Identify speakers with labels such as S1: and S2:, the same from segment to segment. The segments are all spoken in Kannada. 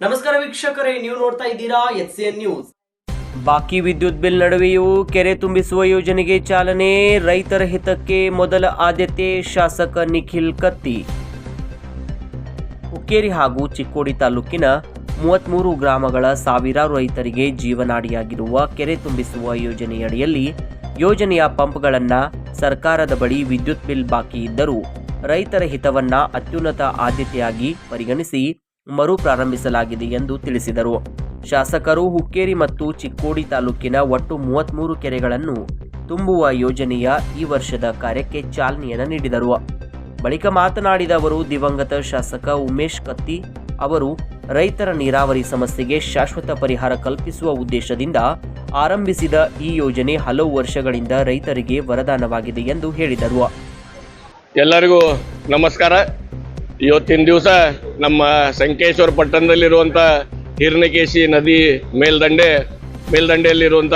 S1: ನಮಸ್ಕಾರ ವೀಕ್ಷಕರೇ, ನೀವು ನೋಡ್ತಾ ಇದ್ದೀರಾ HCN ನ್ಯೂಸ್.
S2: ಬಾಕಿ ವಿದ್ಯುತ್ ಬಿಲ್ ನಡುವೆಯೂ ಕೆರೆ ತುಂಬಿಸುವ ಯೋಜನೆಗೆ ಚಾಲನೆ, ರೈತರ ಹಿತಕ್ಕೆ ಮೊದಲ ಆದ್ಯತೆ ಶಾಸಕ ನಿಖಿಲ್ ಕತ್ತಿ. ಹುಕ್ಕೇರಿ ಹಾಗೂ ಚಿಕ್ಕೋಡಿ ತಾಲೂಕಿನ 33 ಗ್ರಾಮಗಳ ಸಾವಿರಾರು ರೈತರಿಗೆ ಜೀವನಾಡಿಯಾಗಿರುವ ಕೆರೆ ತುಂಬಿಸುವ ಯೋಜನೆಯಡಿಯಲ್ಲಿ ಯೋಜನೆಯ ಪಂಪ್ಗಳನ್ನು ಸರ್ಕಾರದ ಬಳಿ ವಿದ್ಯುತ್ ಬಿಲ್ ಬಾಕಿ ಇದ್ದರೂ ರೈತರ ಹಿತವನ್ನ ಅತ್ಯುನ್ನತ ಆದ್ಯತೆಯಾಗಿ ಪರಿಗಣಿಸಿ ಮರು ಪ್ರಾರಂಭಿಸಲಾಗಿದೆ ಎಂದು ತಿಳಿಸಿದರು. ಶಾಸಕರು ಹುಕ್ಕೇರಿ ಮತ್ತು ಚಿಕ್ಕೋಡಿ ತಾಲೂಕಿನ ಒಟ್ಟು 33 ಕೆರೆಗಳನ್ನು ತುಂಬುವ ಯೋಜನೆಯ ಈ ವರ್ಷದ ಕಾರ್ಯಕ್ಕೆ ಚಾಲನೆಯನ್ನು ನೀಡಿದರು. ಬಳಿಕ ಮಾತನಾಡಿದ ಅವರು, ದಿವಂಗತ ಶಾಸಕ ಉಮೇಶ್ ಕತ್ತಿ ಅವರು ರೈತರ ನೀರಾವರಿ ಸಮಸ್ಯೆಗೆ ಶಾಶ್ವತ ಪರಿಹಾರ ಕಲ್ಪಿಸುವ ಉದ್ದೇಶದಿಂದ ಆರಂಭಿಸಿದ ಈ ಯೋಜನೆ ಹಲವು ವರ್ಷಗಳಿಂದ ರೈತರಿಗೆ ವರದಾನವಾಗಿದೆ ಎಂದು ಹೇಳಿದರು.
S3: ಎಲ್ಲರಿಗೂ ನಮಸ್ಕಾರ. ಇವತ್ತಿನ ದಿವಸ ನಮ್ಮ ಸಂಕೇಶ್ವರ ಪಟ್ಟಣದಲ್ಲಿರುವಂಥ ಹಿರಣ್ಯಕೇಶಿ ನದಿ ಮೇಲ್ದಂಡೆಯಲ್ಲಿರುವಂಥ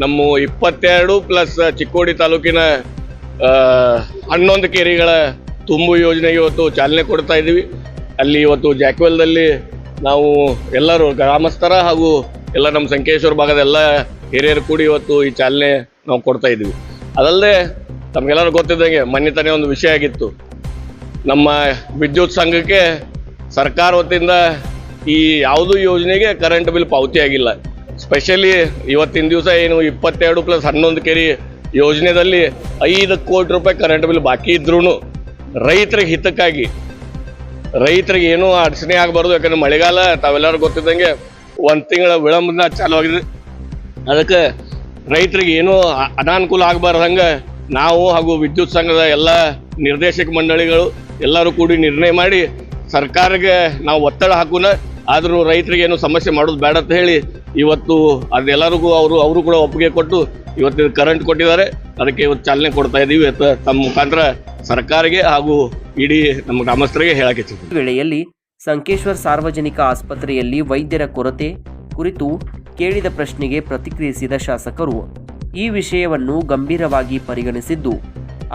S3: ನಮ್ಮ 22 ಪ್ಲಸ್ ಚಿಕ್ಕೋಡಿ ತಾಲೂಕಿನ 11 ಕೆರೆಗಳ ತುಂಬು ಯೋಜನೆಗೆ ಇವತ್ತು ಚಾಲನೆ ಕೊಡ್ತಾ ಇದ್ದೀವಿ. ಅಲ್ಲಿ ಇವತ್ತು ಜಾಕ್ವೆಲ್ದಲ್ಲಿ ನಾವು ಎಲ್ಲರೂ ಗ್ರಾಮಸ್ಥರ ಹಾಗೂ ಎಲ್ಲ ನಮ್ಮ ಸಂಕೇಶ್ವರ ಭಾಗದ ಎಲ್ಲ ಹಿರಿಯರು ಕೂಡಿ ಇವತ್ತು ಈ ಚಾಲನೆ ನಾವು ಕೊಡ್ತಾ ಇದ್ದೀವಿ. ಅದಲ್ಲದೆ ತಮಗೆಲ್ಲರೂ ಗೊತ್ತಿದ್ದಂಗೆ ಮೊನ್ನೆ ತಾನೇ ಒಂದು ವಿಷಯ ಆಗಿತ್ತು. ನಮ್ಮ ವಿದ್ಯುತ್ ಸಂಘಕ್ಕೆ ಸರ್ಕಾರ ವತಿಯಿಂದ ಈ ಯಾವುದೂ ಯೋಜನೆಗೆ ಕರೆಂಟ್ ಬಿಲ್ ಪಾವತಿ ಆಗಿಲ್ಲ. ಸ್ಪೆಷಲಿ ಇವತ್ತಿನ ದಿವಸ ಏನು 22 ಪ್ಲಸ್ 11 ಕೆರೆ ಯೋಜನೆಯಲ್ಲಿ 5 ಕೋಟಿ ರೂಪಾಯಿ ಕರೆಂಟ್ ಬಿಲ್ ಬಾಕಿ ಇದ್ರೂ ರೈತರಿಗೆ ಹಿತಕ್ಕಾಗಿ ರೈತರಿಗೆ ಏನೂ ಅಡಚಣೆ ಆಗಬಾರ್ದು. ಯಾಕಂದರೆ ಮಳೆಗಾಲ ತಾವೆಲ್ಲರೂ ಗೊತ್ತಿದ್ದಂಗೆ 1 ತಿಂಗಳ ವಿಳಂಬದ ಚಾಲು ಆಗಿದೆ. ಅದಕ್ಕೆ ರೈತರಿಗೆ ಏನೂ ಅನಾನುಕೂಲ ಆಗಬಾರ್ದಂಗೆ ನಾವು ಹಾಗೂ ವಿದ್ಯುತ್ ಸಂಘದ ಎಲ್ಲ ನಿರ್ದೇಶಕ ಮಂಡಳಿಗಳು ಎಲ್ಲರೂ ಕೂಡಿ ನಿರ್ಣಯ ಮಾಡಿ ಸರ್ಕಾರಕ್ಕೆ ನಾವು ಒತ್ತಡ ಹಾಕೋಣ, ಆದರೂ ರೈತರಿಗೆ ಏನು ಸಮಸ್ಯೆ ಮಾಡೋದು ಬೇಡ ಅಂತ ಹೇಳಿ ಇವತ್ತು ಅದೆಲ್ಲರಿಗೂ ಅವರು ಕೂಡ ಒಪ್ಪಿಗೆ ಕೊಟ್ಟು ಇವತ್ತು ಕರೆಂಟ್ ಕೊಟ್ಟಿದ್ದಾರೆ. ಅದಕ್ಕೆ ಇವತ್ತು ಚಾಲನೆ ಕೊಡ್ತಾ ಇದ್ದೀವಿ. ತಮ್ಮ ಮುಖಾಂತರ ಸರ್ಕಾರಕ್ಕೆ ಹಾಗೂ ಇಡೀ ನಮ್ಮ ಗ್ರಾಮಸ್ಥರಿಗೆ ಹೇಳಕ್ಕೆ
S2: ಈ ವೇಳೆಯಲ್ಲಿ ಸಂಕೇಶ್ವರ ಸಾರ್ವಜನಿಕ ಆಸ್ಪತ್ರೆಯಲ್ಲಿ ವೈದ್ಯರ ಕೊರತೆ ಕುರಿತು ಕೇಳಿದ ಪ್ರಶ್ನೆಗೆ ಪ್ರತಿಕ್ರಿಯಿಸಿದ ಶಾಸಕರು, ಈ ವಿಷಯವನ್ನು ಗಂಭೀರವಾಗಿ ಪರಿಗಣಿಸಿದ್ದು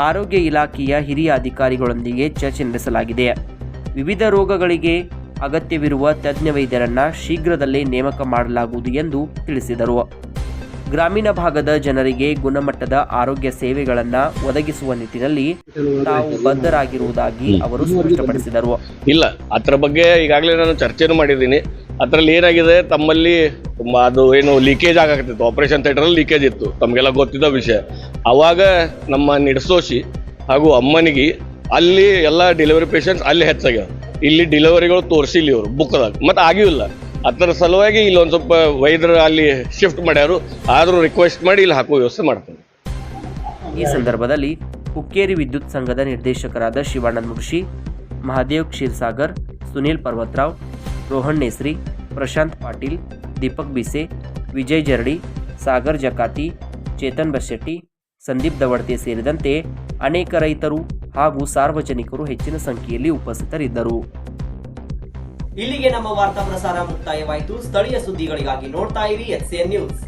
S2: ಆರೋಗ್ಯ ಇಲಾಖೆಯ ಹಿರಿಯ ಅಧಿಕಾರಿಗಳೊಂದಿಗೆ ಚರ್ಚೆ ನಡೆಸಲಾಗಿದೆ. ವಿವಿಧ ರೋಗಗಳಿಗೆ ಅಗತ್ಯವಿರುವ ತಜ್ಞ ವೈದ್ಯರನ್ನ ಶೀಘ್ರದಲ್ಲೇ ನೇಮಕ ಮಾಡಲಾಗುವುದು ಎಂದು ತಿಳಿಸಿದರು. ಗ್ರಾಮೀಣ ಭಾಗದ ಜನರಿಗೆ ಗುಣಮಟ್ಟದ ಆರೋಗ್ಯ ಸೇವೆಗಳನ್ನು ಒದಗಿಸುವ ನಿಟ್ಟಿನಲ್ಲಿ ತಾವು ಬದ್ಧರಾಗಿರುವುದಾಗಿ ಅವರು ಸ್ಪಷ್ಟಪಡಿಸಿದರು.
S3: ಇಲ್ಲ, ಅದರ ಬಗ್ಗೆ ಈಗಾಗಲೇ ನಾನು ಚರ್ಚೆನೂ ಮಾಡಿದ್ದೀನಿ. ಅದರಲ್ಲಿ ಏನಾಗಿದೆ, ತಮ್ಮಲ್ಲಿ ಅದು ಏನು ಲೀಕೇಜ್ ಆಗತ್ತಿತ್ತು, ಆಪರೇಷನ್ ಥಿಯೇಟರಲ್ಲಿ ಲೀಕೇಜ್ ಇತ್ತು, ತಮಗೆಲ್ಲ ಗೊತ್ತಿದ್ದ ವಿಷಯ. ಆವಾಗ ನಮ್ಮ ನಿಡಸೋಶಿ ಹಾಗೂ ಅಮ್ಮನಿಗೆ ಅಲ್ಲಿ ಎಲ್ಲ ಡೆಲಿವರಿ ಪೇಷಂಟ್ಸ್ ಅಲ್ಲಿ ಹೆಚ್ಚಾಗ್ಯಾವ. ಇಲ್ಲಿ ಡೆಲಿವರಿಗಳು ತೋರಿಸಿಲ್ಲ ಇವರು ಬುಕ್ದಾಗ, ಮತ್ತು ಆಗಿಲ್ಲ. ಅದರ ಸಲುವಾಗಿ ಇಲ್ಲಿ ಒಂದು ಸ್ವಲ್ಪ ವೈದ್ಯರು ಅಲ್ಲಿ ಶಿಫ್ಟ್ ಮಾಡ್ಯಾರು. ಆದರೂ ರಿಕ್ವೆಸ್ಟ್ ಮಾಡಿ ಇಲ್ಲಿ ಹಾಕುವ ವ್ಯವಸ್ಥೆ ಮಾಡ್ತಾರೆ.
S2: ಈ ಸಂದರ್ಭದಲ್ಲಿ ಹುಕ್ಕೇರಿ ವಿದ್ಯುತ್ ಸಂಘದ ನಿರ್ದೇಶಕರಾದ ಶಿವಾನಂದ ಮುಕ್ಷಿ, ಮಹಾದೇವ್ ಕ್ಷೀರ್ಸಾಗರ್, ಸುನೀಲ್ ಪರ್ವತರಾವ್, ರೋಹನ್ ನೇಸ್ರಿ, ಪ್ರಶಾಂತ್ ಪಾಟೀಲ್, ದೀಪಕ್ ಬಿಸೆ, ವಿಜಯ್ ಜರಡಿ, ಸಾಗರ್ ಜಕಾತಿ, ಚೇತನ್ ಬಶೆಟ್ಟಿ, ಸಂದೀಪ್ ದವಡ್ತೆ ಸೇರಿದಂತೆ ಅನೇಕ ರೈತರು ಹಾಗೂ ಸಾರ್ವಜನಿಕರು ಹೆಚ್ಚಿನ ಸಂಖ್ಯೆಯಲ್ಲಿ ಉಪಸ್ಥಿತರಿದ್ದರು.
S1: ಇಲ್ಲಿಗೆ ನಮ್ಮ ವಾರ್ತಾ ಪ್ರಸಾರ ಮುಕ್ತಾಯವಾಯಿತು. ಸ್ಥಳೀಯ ಸುದ್ದಿಗಳಿಗಾಗಿ ನೋಡ್ತಾ ಇರಿ HCN ನ್ಯೂಸ್.